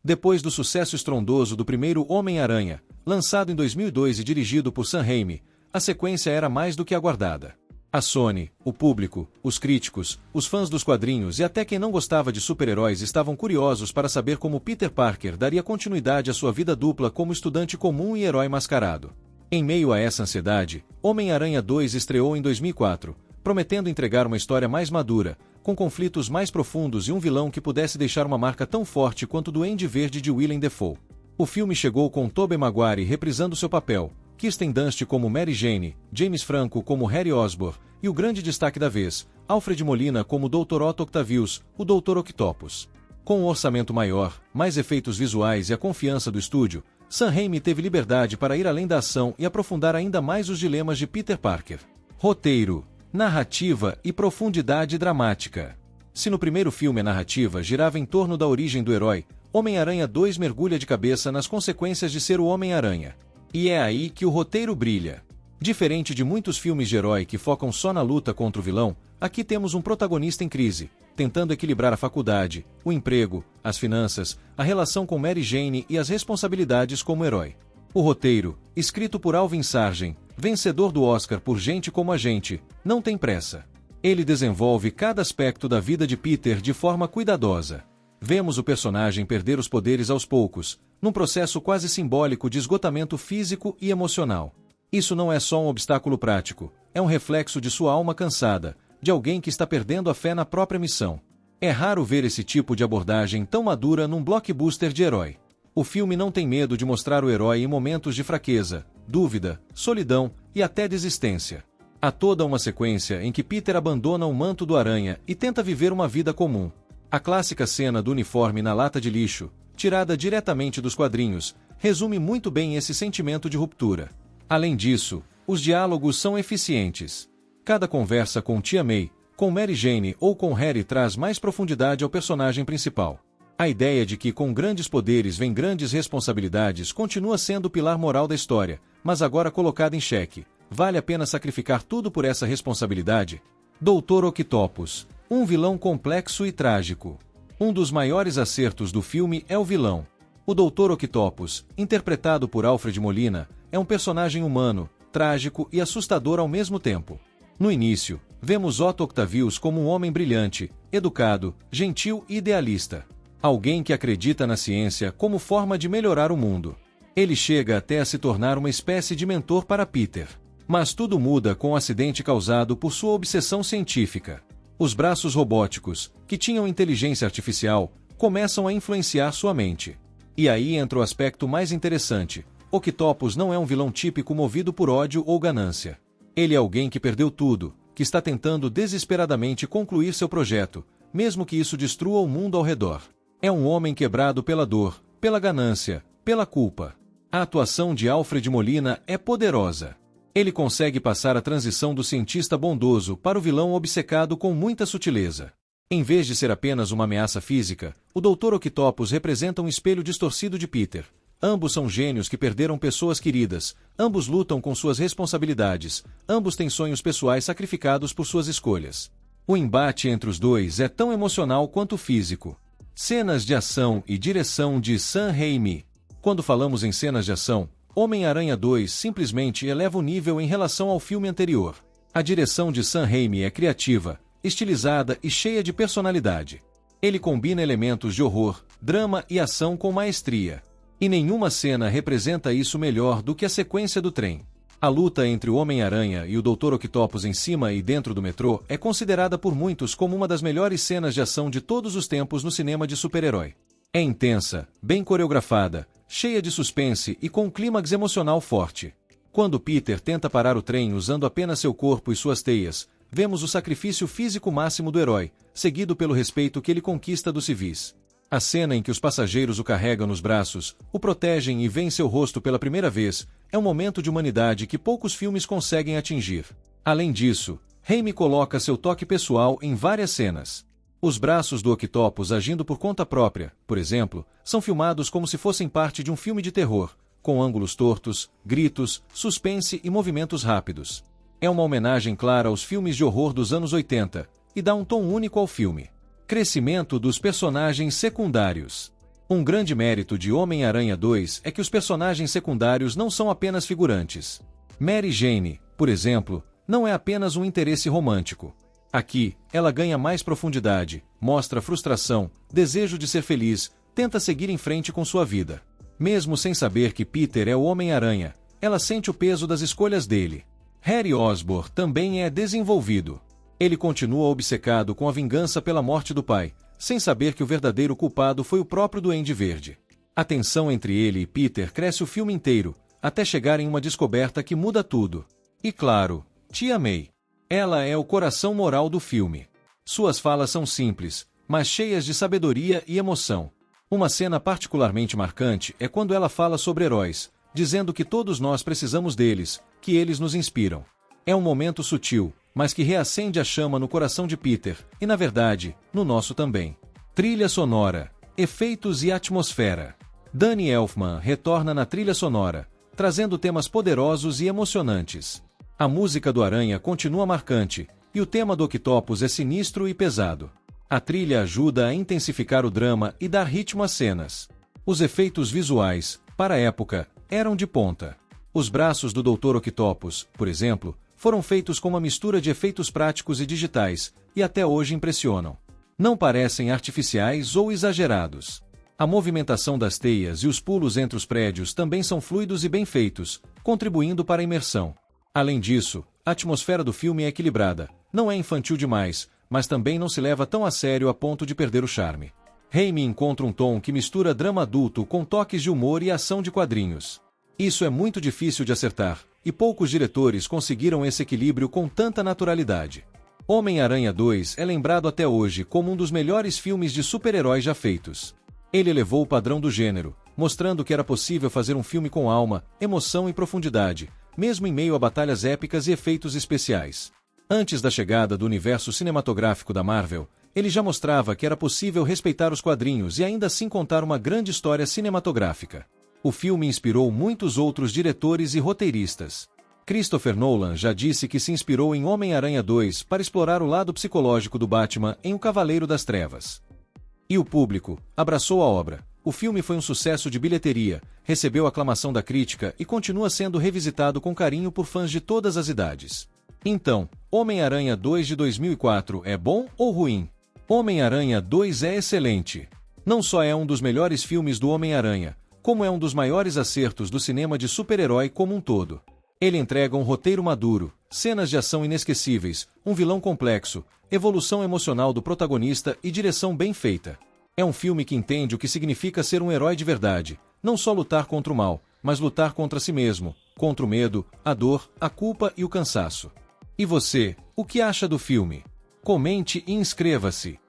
Depois do sucesso estrondoso do primeiro Homem-Aranha, lançado em 2002 e dirigido por Sam Raimi, a sequência era mais do que aguardada. A Sony, o público, os críticos, os fãs dos quadrinhos e até quem não gostava de super-heróis estavam curiosos para saber como Peter Parker daria continuidade à sua vida dupla como estudante comum e herói mascarado. Em meio a essa ansiedade, Homem-Aranha 2 estreou em 2004, prometendo entregar uma história mais madura, com conflitos mais profundos e um vilão que pudesse deixar uma marca tão forte quanto o Duende Verde de Willem Dafoe. O filme chegou com Tobey Maguire reprisando seu papel, Kirsten Dunst como Mary Jane, James Franco como Harry Osborn, e o grande destaque da vez, Alfred Molina como Dr. Otto Octavius, o Dr. Octopus. Com um orçamento maior, mais efeitos visuais e a confiança do estúdio, Sam Raimi teve liberdade para ir além da ação e aprofundar ainda mais os dilemas de Peter Parker. Roteiro, narrativa e profundidade dramática. Se no primeiro filme a narrativa girava em torno da origem do herói, Homem-Aranha 2 mergulha de cabeça nas consequências de ser o Homem-Aranha. E é aí que o roteiro brilha. Diferente de muitos filmes de herói que focam só na luta contra o vilão, aqui temos um protagonista em crise, tentando equilibrar a faculdade, o emprego, as finanças, a relação com Mary Jane e as responsabilidades como herói. O roteiro, escrito por Alvin Sargent, vencedor do Oscar por Gente como a Gente, não tem pressa. Ele desenvolve cada aspecto da vida de Peter de forma cuidadosa. Vemos o personagem perder os poderes aos poucos, num processo quase simbólico de esgotamento físico e emocional. Isso não é só um obstáculo prático, é um reflexo de sua alma cansada, de alguém que está perdendo a fé na própria missão. É raro ver esse tipo de abordagem tão madura num blockbuster de herói. O filme não tem medo de mostrar o herói em momentos de fraqueza, dúvida, solidão e até desistência. Há toda uma sequência em que Peter abandona o manto do Aranha e tenta viver uma vida comum. A clássica cena do uniforme na lata de lixo, tirada diretamente dos quadrinhos, resume muito bem esse sentimento de ruptura. Além disso, os diálogos são eficientes. Cada conversa com Tia May, com Mary Jane ou com Harry traz mais profundidade ao personagem principal. A ideia de que com grandes poderes vem grandes responsabilidades continua sendo o pilar moral da história, mas agora colocada em xeque. Vale a pena sacrificar tudo por essa responsabilidade? Dr. Octopus, um vilão complexo e trágico. Um dos maiores acertos do filme é o vilão. O Dr. Octopus, interpretado por Alfred Molina, é um personagem humano, trágico e assustador ao mesmo tempo. No início, vemos Otto Octavius como um homem brilhante, educado, gentil e idealista. Alguém que acredita na ciência como forma de melhorar o mundo. Ele chega até a se tornar uma espécie de mentor para Peter. Mas tudo muda com o acidente causado por sua obsessão científica. Os braços robóticos, que tinham inteligência artificial, começam a influenciar sua mente. E aí entra o aspecto mais interessante. Octopus não é um vilão típico movido por ódio ou ganância. Ele é alguém que perdeu tudo, que está tentando desesperadamente concluir seu projeto, mesmo que isso destrua o mundo ao redor. É um homem quebrado pela dor, pela ganância, pela culpa. A atuação de Alfred Molina é poderosa. Ele consegue passar a transição do cientista bondoso para o vilão obcecado com muita sutileza. Em vez de ser apenas uma ameaça física, o Dr. Octopus representa um espelho distorcido de Peter. Ambos são gênios que perderam pessoas queridas, ambos lutam com suas responsabilidades, ambos têm sonhos pessoais sacrificados por suas escolhas. O embate entre os dois é tão emocional quanto físico. Cenas de ação e direção de Sam Raimi. Quando falamos em cenas de ação, Homem-Aranha 2 simplesmente eleva o nível em relação ao filme anterior. A direção de Sam Raimi é criativa, estilizada e cheia de personalidade. Ele combina elementos de horror, drama e ação com maestria. E nenhuma cena representa isso melhor do que a sequência do trem. A luta entre o Homem-Aranha e o Dr. Octopus em cima e dentro do metrô é considerada por muitos como uma das melhores cenas de ação de todos os tempos no cinema de super-herói. É intensa, bem coreografada, cheia de suspense e com um clímax emocional forte. Quando Peter tenta parar o trem usando apenas seu corpo e suas teias, vemos o sacrifício físico máximo do herói, seguido pelo respeito que ele conquista dos civis. A cena em que os passageiros o carregam nos braços, o protegem e veem seu rosto pela primeira vez, é um momento de humanidade que poucos filmes conseguem atingir. Além disso, Raimi coloca seu toque pessoal em várias cenas. Os braços do Octopus agindo por conta própria, por exemplo, são filmados como se fossem parte de um filme de terror, com ângulos tortos, gritos, suspense e movimentos rápidos. É uma homenagem clara aos filmes de horror dos anos 80, e dá um tom único ao filme. Crescimento dos personagens secundários. Um grande mérito de Homem-Aranha 2 é que os personagens secundários não são apenas figurantes. Mary Jane, por exemplo, não é apenas um interesse romântico. Aqui, ela ganha mais profundidade, mostra frustração, desejo de ser feliz, tenta seguir em frente com sua vida. Mesmo sem saber que Peter é o Homem-Aranha, ela sente o peso das escolhas dele. Harry Osborn também é desenvolvido. Ele continua obcecado com a vingança pela morte do pai, sem saber que o verdadeiro culpado foi o próprio Duende Verde. A tensão entre ele e Peter cresce o filme inteiro, até chegar em uma descoberta que muda tudo. E claro, Tia May. Ela é o coração moral do filme. Suas falas são simples, mas cheias de sabedoria e emoção. Uma cena particularmente marcante é quando ela fala sobre heróis, dizendo que todos nós precisamos deles, que eles nos inspiram. É um momento sutil, mas que reacende a chama no coração de Peter, e na verdade, no nosso também. Trilha sonora, efeitos e atmosfera. Danny Elfman retorna na trilha sonora, trazendo temas poderosos e emocionantes. A música do Aranha continua marcante, e o tema do Octopus é sinistro e pesado. A trilha ajuda a intensificar o drama e dar ritmo às cenas. Os efeitos visuais, para a época, eram de ponta. Os braços do Dr. Octopus, por exemplo, foram feitos com uma mistura de efeitos práticos e digitais, e até hoje impressionam. Não parecem artificiais ou exagerados. A movimentação das teias e os pulos entre os prédios também são fluidos e bem feitos, contribuindo para a imersão. Além disso, a atmosfera do filme é equilibrada, não é infantil demais, mas também não se leva tão a sério a ponto de perder o charme. Raimi encontra um tom que mistura drama adulto com toques de humor e ação de quadrinhos. Isso é muito difícil de acertar, e poucos diretores conseguiram esse equilíbrio com tanta naturalidade. Homem-Aranha 2 é lembrado até hoje como um dos melhores filmes de super-heróis já feitos. Ele elevou o padrão do gênero, mostrando que era possível fazer um filme com alma, emoção e profundidade, mesmo em meio a batalhas épicas e efeitos especiais. Antes da chegada do universo cinematográfico da Marvel, ele já mostrava que era possível respeitar os quadrinhos e ainda assim contar uma grande história cinematográfica. O filme inspirou muitos outros diretores e roteiristas. Christopher Nolan já disse que se inspirou em Homem-Aranha 2 para explorar o lado psicológico do Batman em O Cavaleiro das Trevas. E o público abraçou a obra. O filme foi um sucesso de bilheteria, recebeu aclamação da crítica e continua sendo revisitado com carinho por fãs de todas as idades. Então, Homem-Aranha 2 de 2004 é bom ou ruim? Homem-Aranha 2 é excelente. Não só é um dos melhores filmes do Homem-Aranha, como é um dos maiores acertos do cinema de super-herói como um todo. Ele entrega um roteiro maduro, cenas de ação inesquecíveis, um vilão complexo, evolução emocional do protagonista e direção bem feita. É um filme que entende o que significa ser um herói de verdade, não só lutar contra o mal, mas lutar contra si mesmo, contra o medo, a dor, a culpa e o cansaço. E você, o que acha do filme? Comente e inscreva-se.